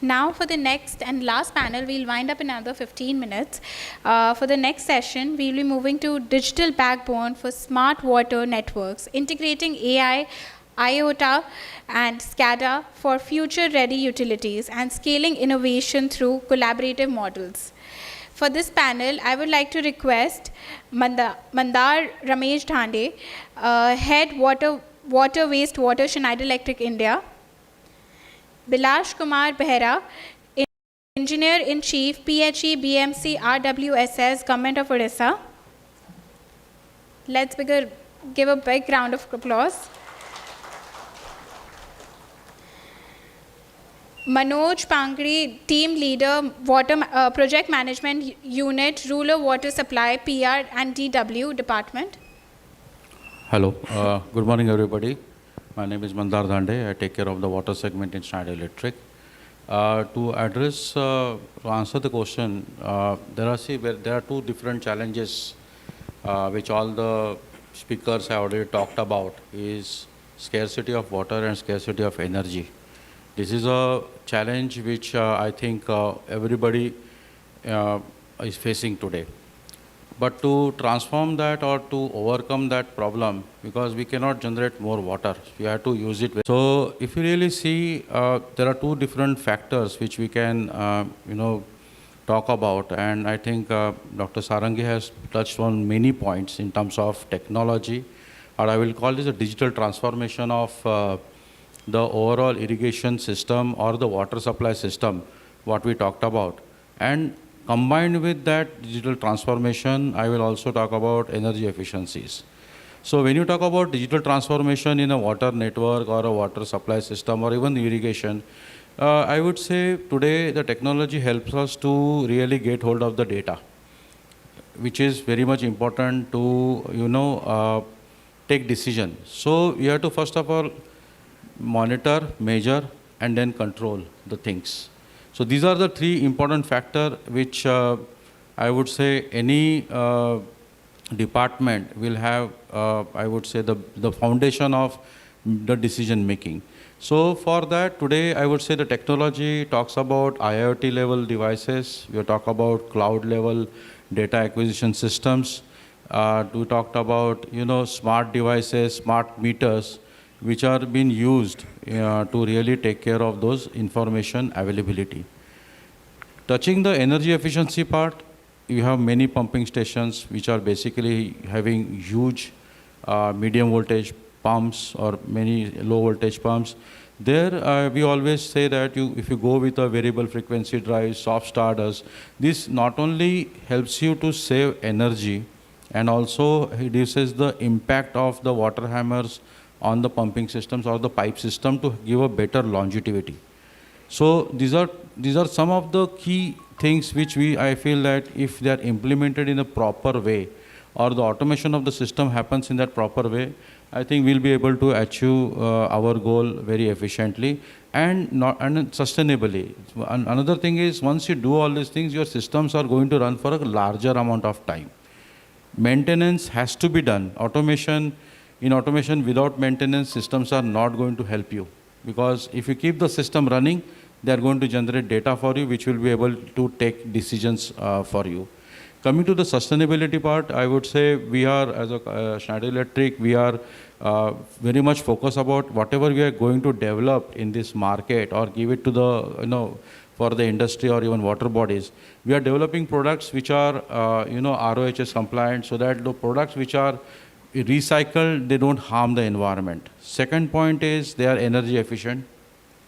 Now for the next and last panel, we'll wind up in another 15 minutes. For the next session, we'll be moving to digital backbone for smart water networks, integrating AI, IOTA, and SCADA for future-ready utilities and scaling innovation through collaborative models. For this panel, I would like to request Mandar Ramesh Dhande, Head Water Wastewater Schneider Electric India, Bilash Kumar Behera, Engineer-in-Chief, PHE BMC RWSS, Government of Odisha. Let's give a big round of applause. Manoj Pangri, Team Leader, Water Project Management Unit, Rural Water Supply, PR and DW Department. Hello, good morning everybody. My name is Mandar Dhande. I take care of the water segment in Schneider Electric. To answer the question, there are two different challenges which all the speakers have already talked about, is scarcity of water and scarcity of energy. This is a challenge which I think everybody is facing today. But to transform that or to overcome that problem, because we cannot generate more water, we have to use it. So if you really see, there are two different factors which we can, talk about. And I think Dr. Sarangi has touched on many points in terms of technology, or I will call this a digital transformation of the overall irrigation system or the water supply system, what we talked about. And combined with that digital transformation, I will also talk about energy efficiencies. So when you talk about digital transformation in a water network or a water supply system or even irrigation, I would say today the technology helps us to really get hold of the data, which is very much important to, take decision. So you have to first of all monitor, measure, and then control the things. So these are the three important factors which I would say any department will have, I would say, the foundation of the decision making. So for that, today I would say the technology talks about IoT level devices, we talk about cloud level data acquisition systems, we talked about smart devices, smart meters, which are being used to really take care of those information availability. Touching the energy efficiency part, you have many pumping stations which are basically having huge medium voltage pumps or many low voltage pumps. There we always say that if you go with a variable frequency drive, soft starters, this not only helps you to save energy and also reduces the impact of the water hammers on the pumping systems or the pipe system to give a better longevity. So these are some of the key things which I feel that if they are implemented in a proper way or the automation of the system happens in that proper way, I think we'll be able to achieve our goal very efficiently and sustainably. Another thing is, once you do all these things, your systems are going to run for a larger amount of time. Maintenance has to be done. In automation, without maintenance, systems are not going to help you, because if you keep the system running, they are going to generate data for you, which will be able to take decisions for you. Coming to the sustainability part, I would say we are, as a Schneider Electric, we are very much focused about whatever we are going to develop in this market or give it to the, for the industry or even water bodies. We are developing products which are, RoHS compliant, so that the products which are recycled, they don't harm the environment. Second point is they are energy efficient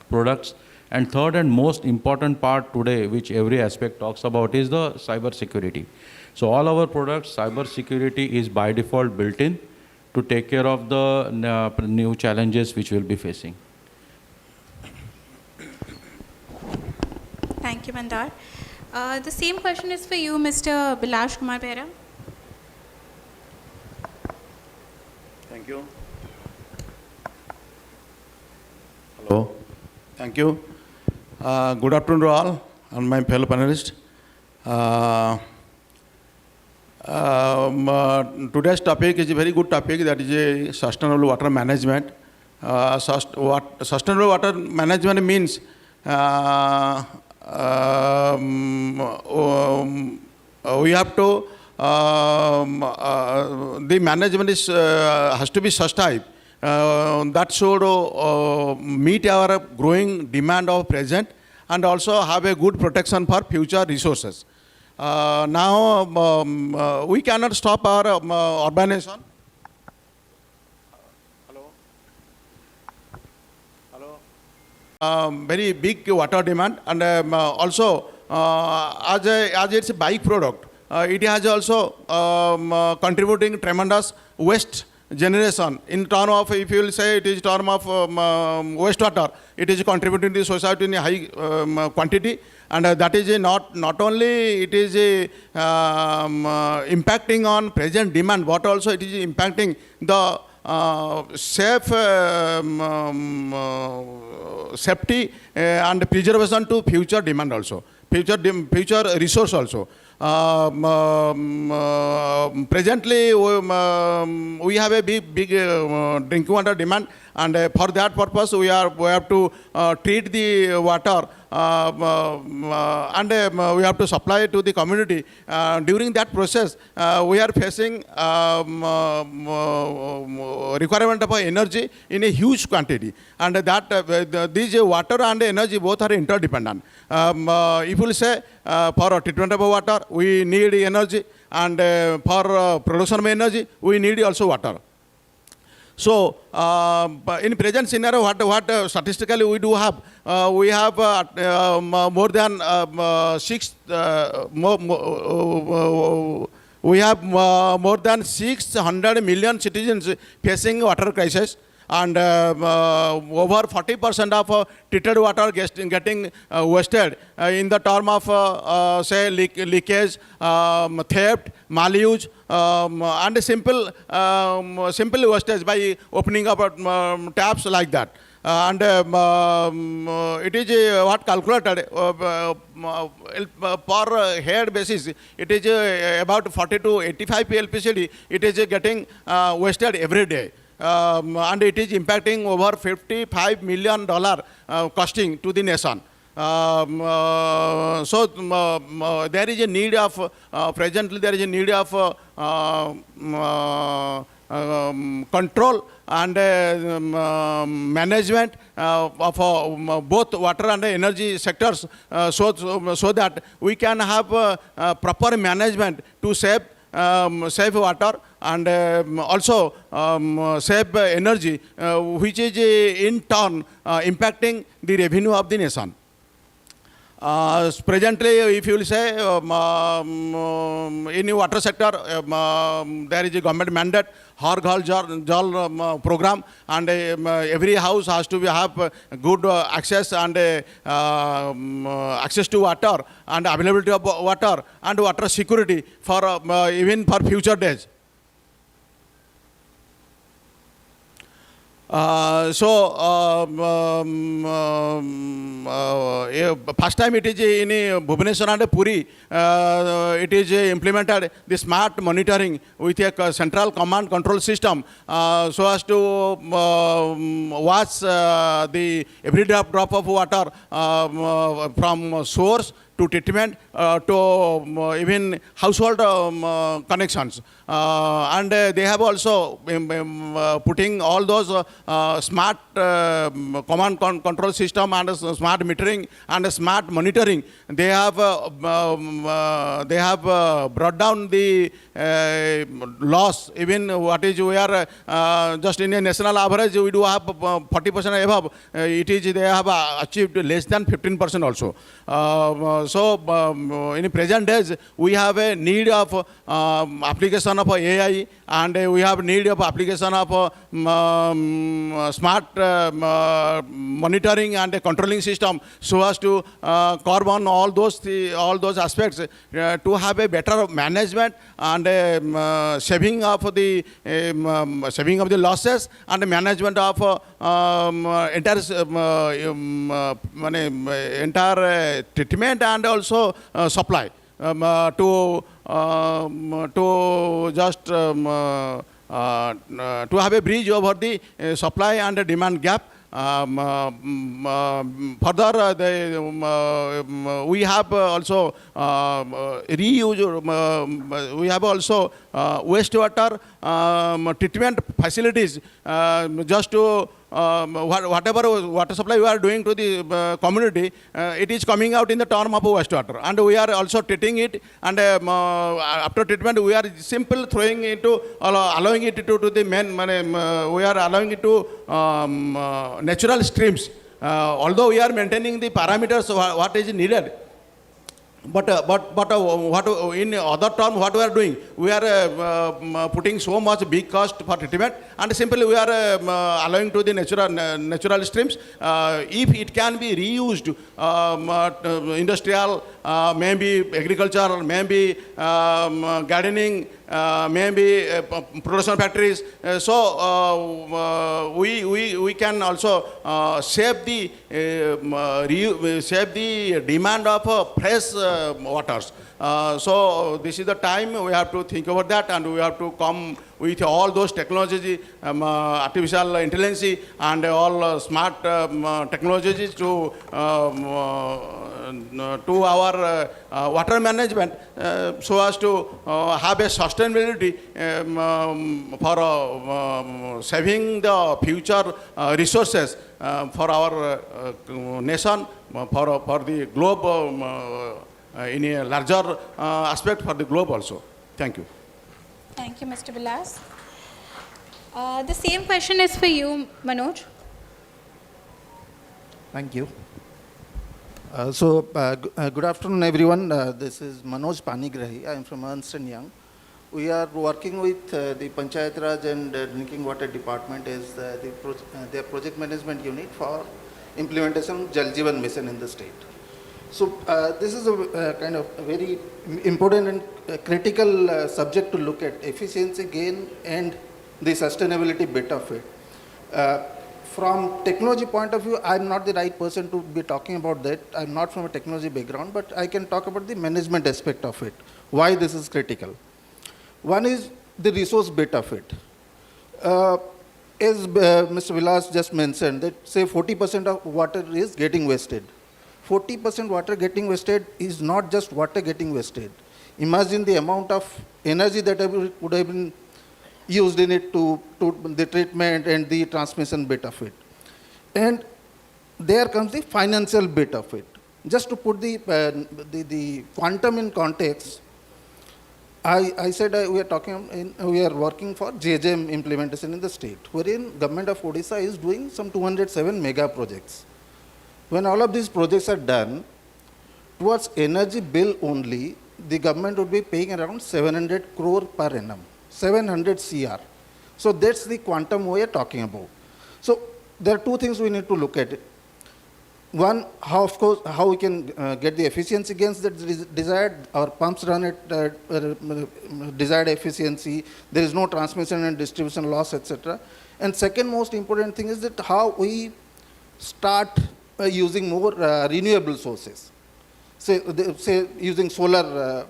products. And third and most important part today, which every aspect talks about, is the cyber security. So all our products, cyber security is by default built in to take care of the new challenges which we'll be facing. Thank you, Mandar. The same question is for you, Mr. Bilash Kumar Behera. Thank you. Hello. Thank you. Good afternoon to all and my fellow panelists. Today's topic is a very good topic, that is a sustainable water management. Sustainable water management means we have to, the management is, has to be such type that should meet our growing demand of present and also have a good protection for future resources. Now, we cannot stop our urbanization. Very big water demand, and also as it's a bike product, it has also contributing tremendous waste generation in term of, if you will say it is term of wastewater, it is contributing to society in a high quantity, and that is not only it is impacting on present demand, but also it is impacting the safety and preservation to future demand also, future resource also. Presently, we have a big drinking water demand, and for that purpose, we have to treat the water and we have to supply it to the community. During that process, we are facing requirement of energy in a huge quantity, and that these water and energy both are interdependent. If you say for treatment of water, we need energy, and for production of energy, we need also water. So, in present scenario, what statistically we do have, we have more than more than 600 million citizens facing water crisis, and over 40% of treated water getting wasted in the term of say leakage, theft, maluse, and simple wastage by opening up taps like that. And it is what calculated per head basis, it is about 40 to 85 LPCD, it is getting wasted every day. And it is impacting over $55 million costing to the nation. So there is a need of, presently there is a need of control and management of both water and energy sectors, so that we can have proper management to save water and also save energy, which is in turn impacting the revenue of the nation. Presently, if you will say in the water sector, there is a government mandate, Har Ghar Jal program, and every house has to have good access and access to water and availability of water and water security for even for future days. First time it is in Bhubaneswar and Puri, it is implemented the smart monitoring with a central command control system, so as to watch the every drop of water from source to treatment to even household connections. And they have also putting all those smart command control system and smart metering and smart monitoring. They have brought down the loss. Even what is we are just in a national average, we do have 40% above. It is they have achieved less than 15% also. So in present days, we have a need of application of AI, and we have need of application of smart monitoring and controlling system, so as to curb on all those aspects to have a better management and saving of the losses and management of entire treatment and also supply to just to have a bridge over the supply and demand gap, Further, we have also reuse. We have also wastewater treatment facilities just to whatever water supply we are doing to the community, it is coming out in the term of wastewater, and we are also treating it, and after treatment we are simple throwing it to allowing it to the main. We are allowing it to natural streams. Although we are maintaining the parameters what is needed. But what in other terms, what we are doing, we are putting so much big cost for treatment, and simply we are allowing to the natural streams. If it can be reused, industrial, maybe agriculture, maybe gardening, maybe production factories. So we can also save the demand of fresh waters. So this is the time we have to think about that, and we have to come with all those technologies, artificial intelligence and all smart technologies to our water management, so as to have a sustainability for saving the future resources for our nation, for the globe, in a larger aspect for the globe also. Thank you. Thank you, Mr. Vilas. The same question is for you, Manoj. Thank you. Good afternoon, everyone. This is Manoj Panigrahi. I am from Ernst & Young. We are working with the Panchayat Raj and Drinking Water Department as their project management unit for implementation of Jal Jeevan Mission in the state. So this is a kind of a very important and critical subject to look at, efficiency gain and the sustainability bit of it. From technology point of view, I'm not the right person to be talking about that. I'm not from a technology background, but I can talk about the management aspect of it, why this is critical. One is the resource bit of it. As Mr. Vilas just mentioned, that say 40% of water is getting wasted. 40% water getting wasted is not just water getting wasted. Imagine the amount of energy that would have been used in it to the treatment and the transmission bit of it. And there comes the financial bit of it. Just to put the quantum in context, I said we are working for JJM implementation in the state, wherein government of Odisha is doing some 207 mega projects. When all of these projects are done, towards energy bill only, the government would be paying around 700 crore per annum, 700 CR. So that's the quantum we are talking about. So there are two things we need to look at. One, how we can get the efficiency gains that is desired. Our pumps run at desired efficiency. There is no transmission and distribution loss, etc. And second most important thing is that how we start using more renewable sources. Say using solar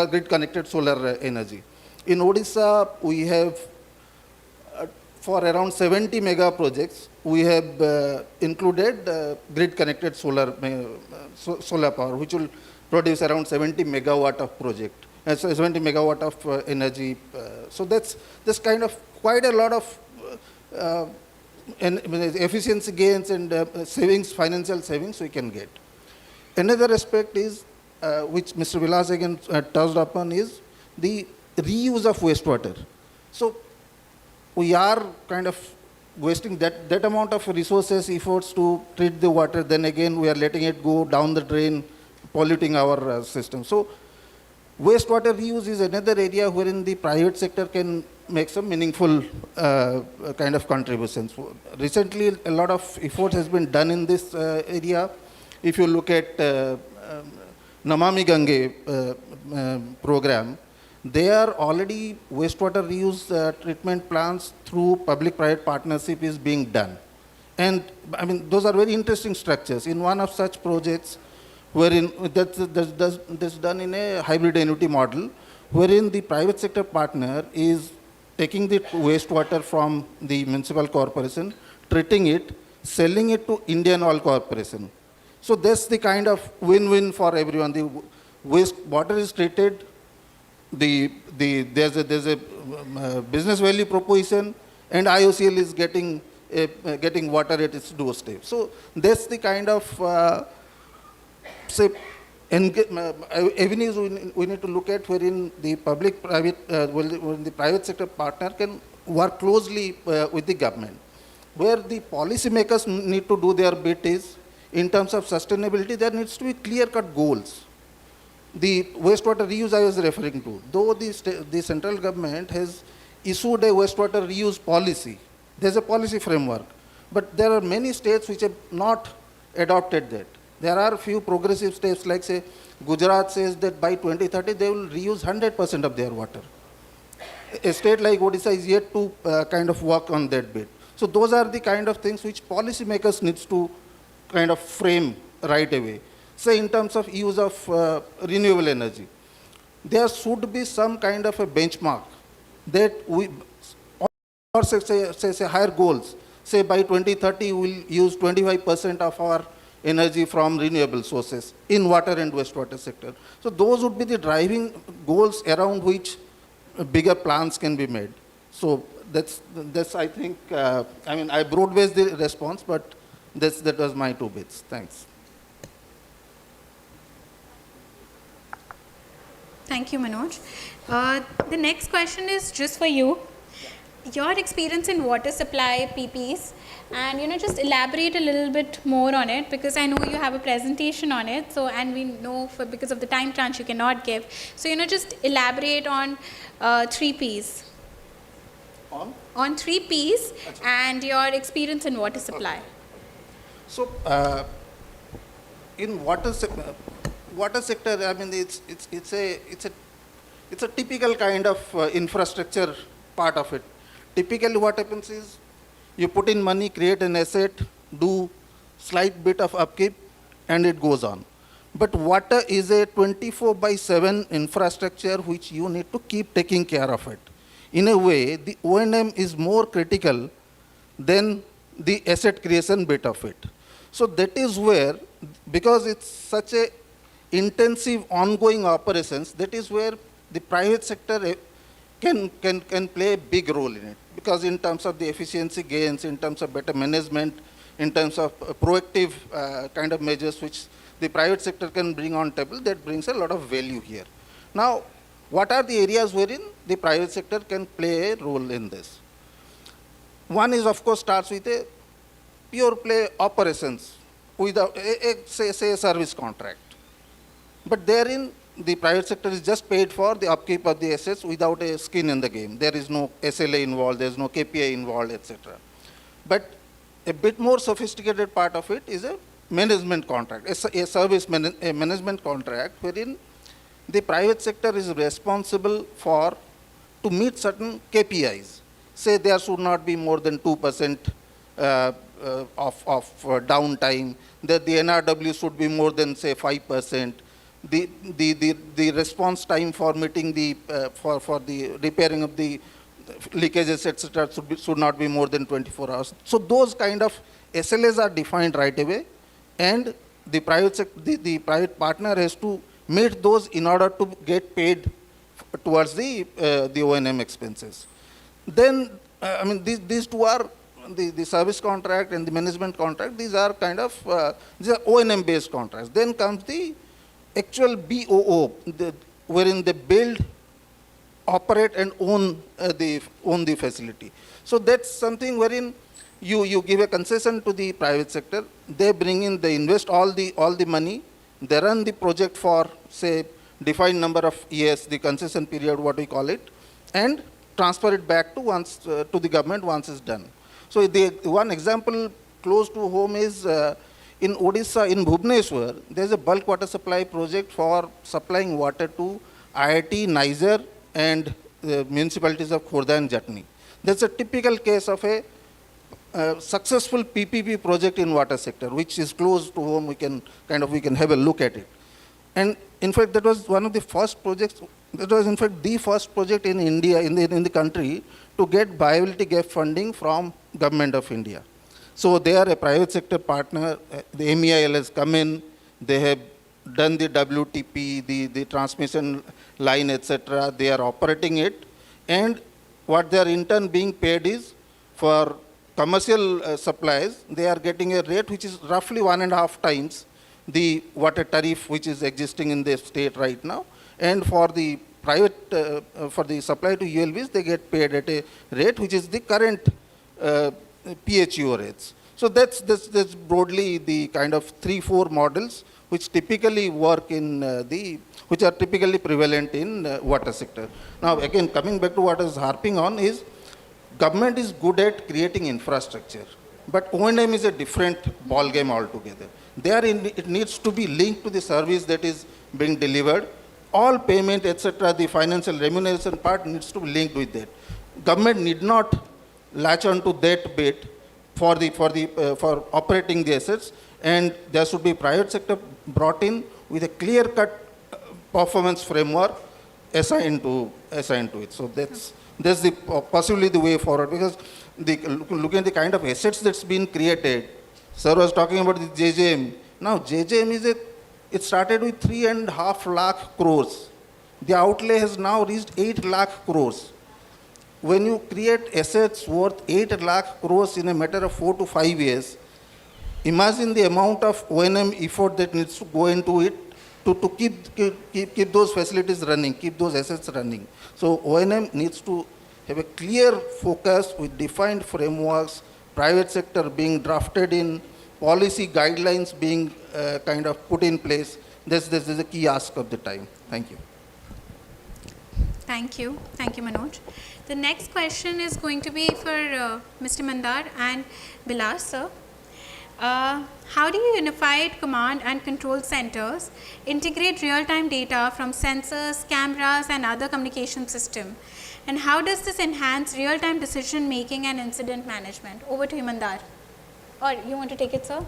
grid connected solar energy. In Odisha, we have for around 70 mega projects, we have included grid connected solar power, which will produce around 70 megawatt of project, 70 megawatt of energy. So that's kind of quite a lot of efficiency gains and savings, financial savings we can get. Another aspect is, which Mr. Vilas again touched upon, is the reuse of wastewater. So we are kind of wasting that amount of resources, efforts to treat the water, then again we are letting it go down the drain, polluting our system. So wastewater reuse is another area wherein the private sector can make some meaningful kind of contributions. Recently, a lot of effort has been done in this area. If you look at Namami Gange program, there already wastewater reuse treatment plants through public-private partnership is being done. And I mean, those are very interesting structures. In one of such projects, wherein that's done in a hybrid annuity model, wherein the private sector partner is taking the wastewater from the municipal corporation, treating it, selling it to Indian Oil Corporation. So that's the kind of win-win for everyone. The waste water is treated, there's a business value proposition, and IOCL is getting water at its doorstep. So that's the kind of say avenues we need to look at, wherein the public-private, when the private sector partner can work closely with the government. Where the policymakers need to do their bit is, in terms of sustainability, there needs to be clear-cut goals. The wastewater reuse I was referring to, though the central government has issued a wastewater reuse policy, there's a policy framework, but there are many states which have not adopted that. There are few progressive states, like say Gujarat says that by 2030 they will reuse 100% of their water. A state like Odisha is yet to kind of work on that bit. So those are the kind of things which policymakers needs to kind of frame right away. Say in terms of use of renewable energy, there should be some kind of a benchmark that we, or say higher goals. Say by 2030 we'll use 25% of our energy from renewable sources in water and wastewater sector. So those would be the driving goals around which bigger plans can be made. So that's I think, I mean, I broad-based the response, but that was my 2 bits. Thanks. Thank you, Manoj. The next question is just for you. Your experience in water supply, PPs, and just elaborate a little bit more on it, because I know you have a presentation on it. So, and we know because of the time crunch you cannot give. So, just elaborate on 3 Ps. On 3 Ps and your experience in water supply. Okay. So, in water sector, I mean, it's a typical kind of infrastructure part of it. Typically, what happens is you put in money, create an asset, do slight bit of upkeep, and it goes on. But water is a 24/7 infrastructure which you need to keep taking care of it. In a way, the O&M is more critical than the asset creation bit of it. So that is where, because it's such a intensive ongoing operations, that is where the private sector can play a big role in it. Because in terms of the efficiency gains, in terms of better management, in terms of proactive kind of measures which the private sector can bring on table, that brings a lot of value here. Now, what are the areas wherein the private sector can play a role in this? One is, of course, starts with a pure play operations, without say a service contract. But therein, the private sector is just paid for the upkeep of the assets without a skin in the game. There is no SLA involved, there is no KPI involved, etc. But a bit more sophisticated part of it is a management contract, a service management contract, wherein the private sector is responsible to meet certain KPIs. Say there should not be more than 2% of downtime, that the NRW should be more than, say, 5%. The response time for meeting for the repairing of the leakages, etc., should not be more than 24 hours. So those kind of SLAs are defined right away, and the private partner has to meet those in order to get paid towards the O&M expenses. Then, I mean, these two are the service contract and the management contract. These are kind of these are O&M based contracts. Then comes the actual BOO, wherein they build, operate, and own the facility. So that's something wherein you give a concession to the private sector. They bring in, they invest all the money. They run the project for, say, defined number of years, the concession period, what we call it, and transfer it back to the government once it's done. So the one example close to home is in Odisha, in Bhubaneswar, there's a bulk water supply project for supplying water to IIT, Niger, and the municipalities of Khordha and Jatni. That's a typical case of a successful PPP project in water sector, which is close to home. We can have a look at it. And in fact, that was one of the first projects. That was in fact the first project in India, in the country, to get viability gap funding from Government of India. So they are a private sector partner. The MEIL has come in. They have done the WTP, the transmission line, etc. They are operating it. And what they are in turn being paid is for commercial supplies, they are getting a rate which is roughly 1.5 times the water tariff which is existing in the state right now. And for the private, for the supply to ULBs, they get paid at a rate which is the current PHUO rates. So that's broadly the kind of 3-4 models which typically work in which are typically prevalent in water sector. Now again, coming back to what I was harping on is, government is good at creating infrastructure, but O&M is a different ball game altogether. It needs to be linked to the service that is being delivered. All payment, etc., the financial remuneration part needs to be linked with that. Government need not latch on to that bit for operating the assets, and there should be private sector brought in with a clear-cut performance framework assigned to it. So that's possibly the way forward, because looking at the kind of assets that's been created. Sir was talking about the JJM. Now JJM it started with 3.5 lakh crores. The outlay has now reached 8 lakh crores. When you create assets worth 8 lakh crores in a matter of 4 to 5 years, imagine the amount of O&M effort that needs to go into it to keep those facilities running, keep those assets running. So O&M needs to have a clear focus with defined frameworks, private sector being drafted in, policy guidelines being kind of put in place. This is a key ask of the time. Thank you. Thank you. Thank you, Manoj. The next question is going to be for Mr. Mandar and Bilas, sir. How do you unified command and control centers integrate real-time data from sensors, cameras, and other communication system? And how does this enhance real-time decision making and incident management? Over to you, Mandar. Or you want to take it, sir?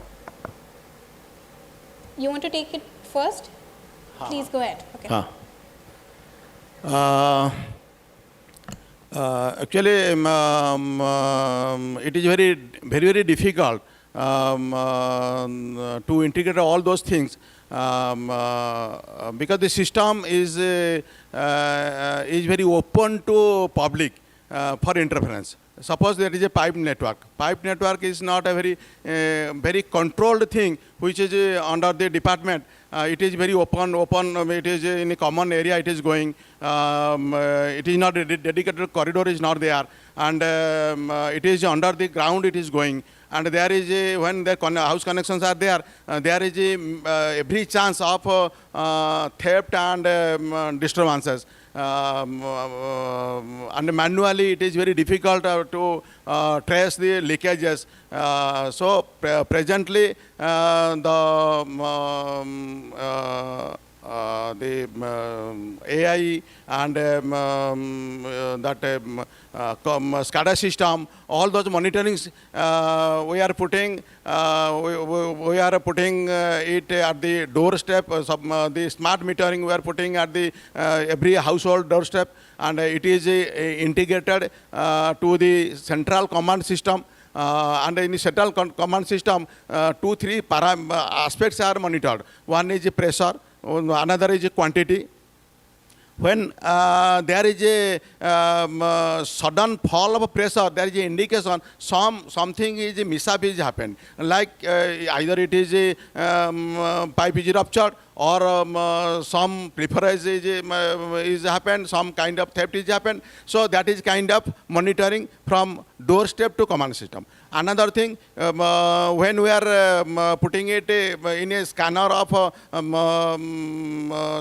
You want to take it first? Please go ahead. Okay. Actually, it is very difficult to integrate all those things because the system is very open to public for interference. Suppose there is a pipe network. Pipe network is not a very controlled thing which is under the department. It is very open, it is in a common area it is going. It is not a dedicated corridor is not there, and it is under the ground it is going. And there is when the house connections are there, there is every chance of theft and disturbances. And manually it is very difficult to trace the leakages. So presently the AI and that SCADA system, all those monitorings we are putting it at the doorstep. The smart metering we are putting at the every household doorstep, and it is integrated to the central command system. And in the central command system, 2-3 aspects are monitored. One is pressure, another is quantity. When there is a sudden fall of pressure, there is an indication something is mishap is happened. Like either it is a pipe is ruptured, or some preference is happened, some kind of theft is happened. So that is kind of monitoring from doorstep to command system. Another thing, when we are putting it in a scanner of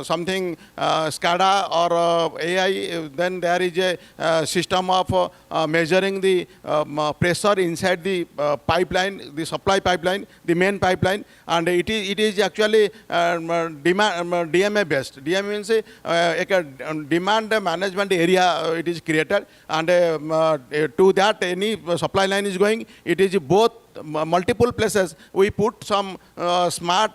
something SCADA or AI, then there is a system of measuring the pressure inside the pipeline, the supply pipeline, the main pipeline, and it is actually DMA based. DMA means a demand management area it is created, and to that any supply line is going, it is both multiple places we put some smart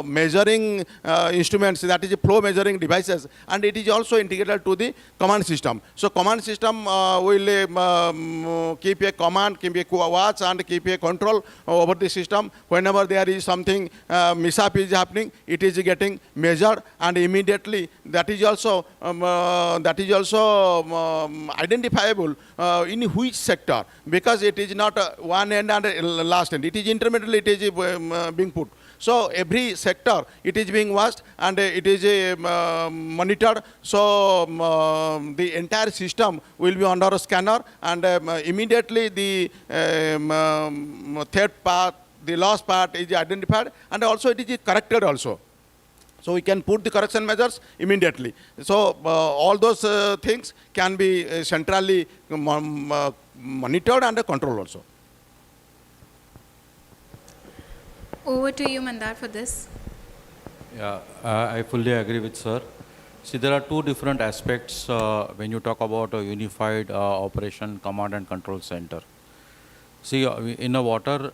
measuring instruments, that is flow measuring devices, and it is also integrated to the command system. So command system will keep a command, keep a watch, and keep a control over the system. Whenever there is something mishap is happening, it is getting measured, and immediately that is also identifiable in which sector, because it is not one end and last end. It is intermittently it is being put. So every sector it is being watched and it is monitored. So the entire system will be under a scanner, and immediately the third part, the lost part is identified, and also it is corrected also. So we can put the correction measures immediately. So all those things can be centrally monitored and controlled also. Over to you, Mandar, for this. Yeah, I fully agree with sir. See, there are two different aspects when you talk about a unified operation command and control center. See, in a water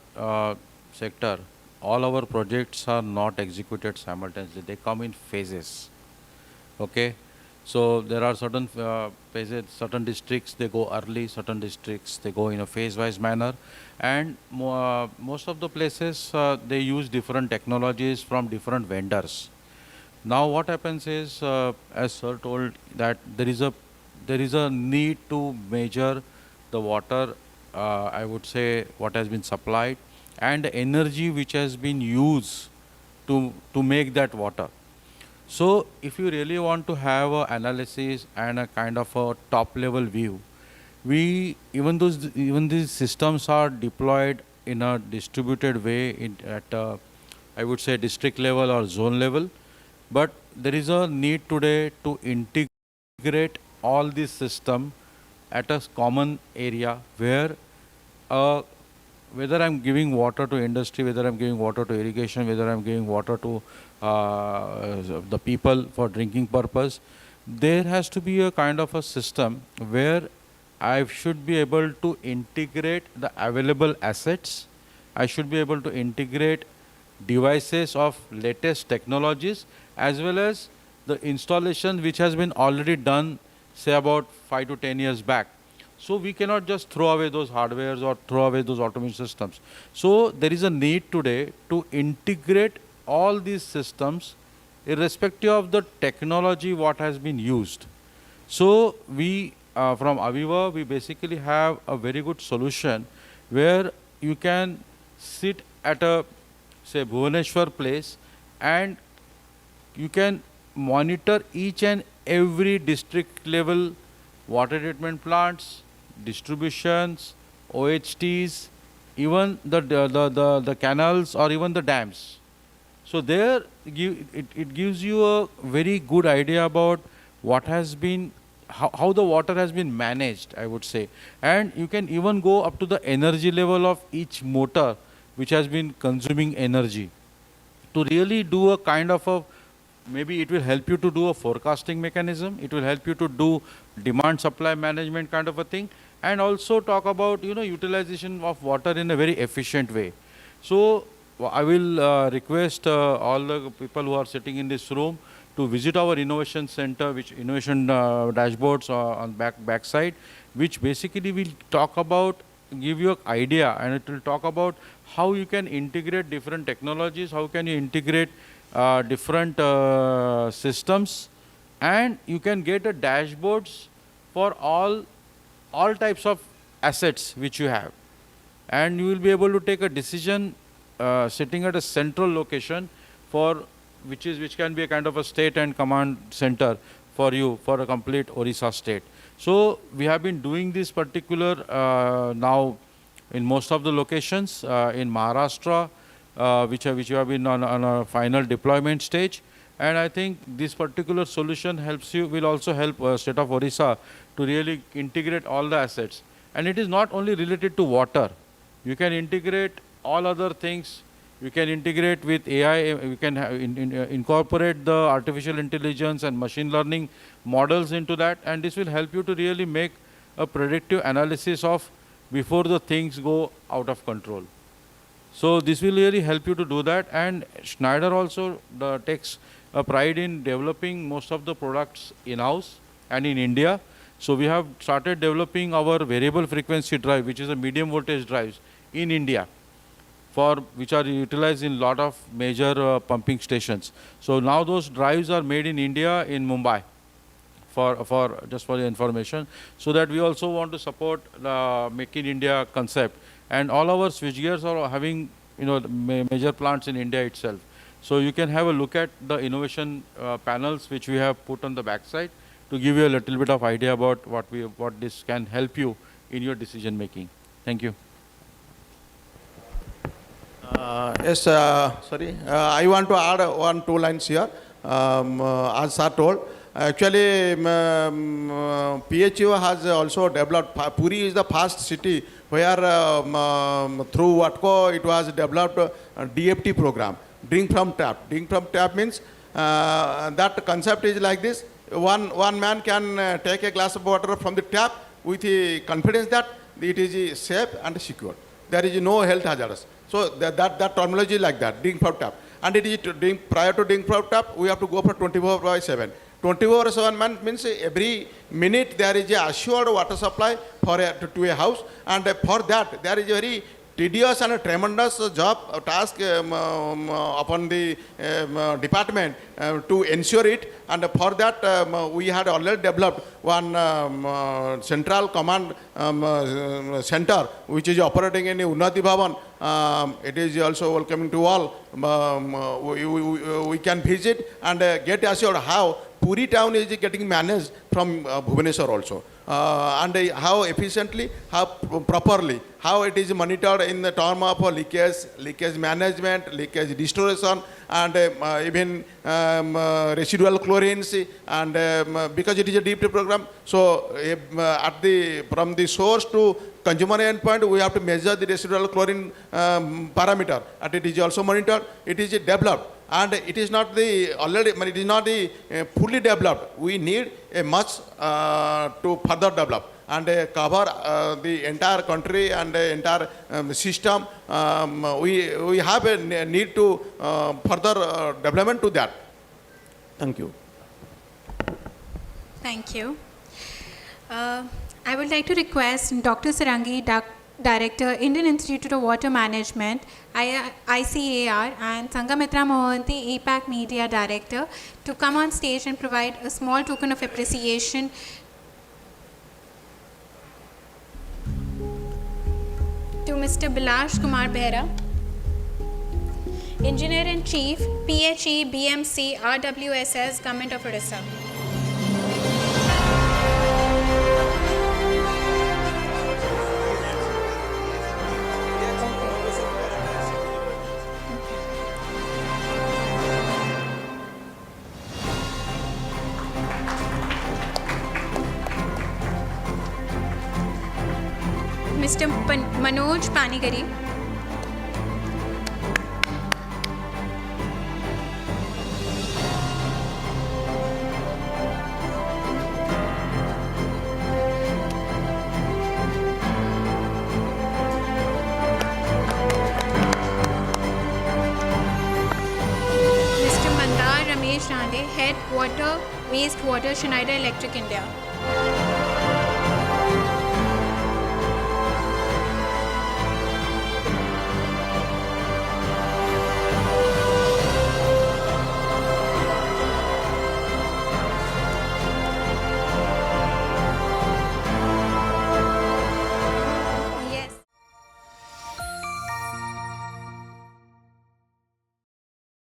sector, all our projects are not executed simultaneously. They come in phases. Okay, so there are certain phases, certain districts they go early, certain districts they go in a phase-wise manner, and most of the places they use different technologies from different vendors. Now what happens is, as sir told, that there is a need to measure the water, I would say what has been supplied, and the energy which has been used to make that water. So if you really want to have an analysis and a kind of a top level view, even these systems are deployed in a distributed way at I would say district level or zone level, but there is a need today to integrate all this system at a common area where whether I'm giving water to industry, whether I'm giving water to irrigation, whether I'm giving water to the people for drinking purpose, there has to be a kind of a system where I should be able to integrate the available assets. I should be able to integrate devices of latest technologies, as well as the installation which has been already done, say about 5 to 10 years back. So we cannot just throw away those hardwares or throw away those automation systems. So there is a need today to integrate all these systems irrespective of the technology what has been used. So we from Aviva, we basically have a very good solution where you can sit at a, say, Bhubaneswar place, and you can monitor each and every district level water treatment plants, distributions, OHTs, even the canals or even the dams. So there it gives you a very good idea about what has been, how the water has been managed, I would say. And you can even go up to the energy level of each motor which has been consuming energy, to really do a kind of a, maybe it will help you to do a forecasting mechanism, it will help you to do demand supply management kind of a thing, and also talk about utilization of water in a very efficient way. So I will request all the people who are sitting in this room to visit our innovation center, which innovation dashboards on back side, which basically will talk about, give you an idea, and it will talk about how you can integrate different technologies, how can you integrate different systems, and you can get a dashboards for all types of assets which you have, and you will be able to take a decision sitting at a central location for which can be a kind of a state and command center for you for a complete Orissa state. So we have been doing this particular now in most of the locations in Maharashtra, which have been on a final deployment stage. And I think this particular solution will also help state of Orissa to really integrate all the assets. And it is not only related to water. You can integrate all other things. You can integrate with AI. You can incorporate the artificial intelligence and machine learning models into that. And this will help you to really make a predictive analysis of before the things go out of control. So this will really help you to do that. And Schneider also takes a pride in developing most of the products in-house and in India. So we have started developing our variable frequency drive, which is a medium voltage drives in India, for which are utilized in lot of major pumping stations. So now those drives are made in India, in Mumbai, for just for your information. So that we also want to support the Make in India concept. And all our switchgears are having, you know, major plants in India itself. So you can have a look at the innovation panels which we have put on the backside to give you a little bit of idea about what this can help you in your decision making. Thank you. Yes, sorry. I want to add 2 lines here. As sir told, actually, PHU has also developed. Puri is the first city where through WATCO it was developed a DFT program, drink from tap. Drink from tap means that concept is like this. One man can take a glass of water from the tap with the confidence that it is safe and secure. There is no health hazardous. So that terminology is like that, drink from tap. And it is to drink, prior to drink from tap, we have to go for 24/7. 24/7 means every minute there is a assured water supply to a house, and for that there is a very tedious and a tremendous task upon the department to ensure it. And for that we had already developed one central command center which is operating in Unnati Bhavan. It is also welcoming to all. We can visit and get assured how Puri town is getting managed from Bhubaneswar also. And how efficiently, how properly, how it is monitored in the term of leakage management, leakage restoration, and even residual chlorines. And because it is a deep program, so from the source to consumer endpoint, we have to measure the residual chlorine parameter, and it is also monitored. It is developed. And it is not the fully developed. We need a much to further develop and cover the entire country and the entire system. We have a need to further development to that. Thank you. Thank you. I would like to request Dr. Sarangi, Director, Indian Institute of Water Management, ICAR, and Sangamitra Mohanty, APAC Media Director, to come on stage and provide a small token of appreciation to Mr. Bilash Kumar Behra, Engineer-in-Chief, PHE, BMC, RWSS, Government of Odisha. Mr. Manoj Panigari. Mr. Mandar Ramesh Rande, Head Water Wastewater, Schneider Electric India.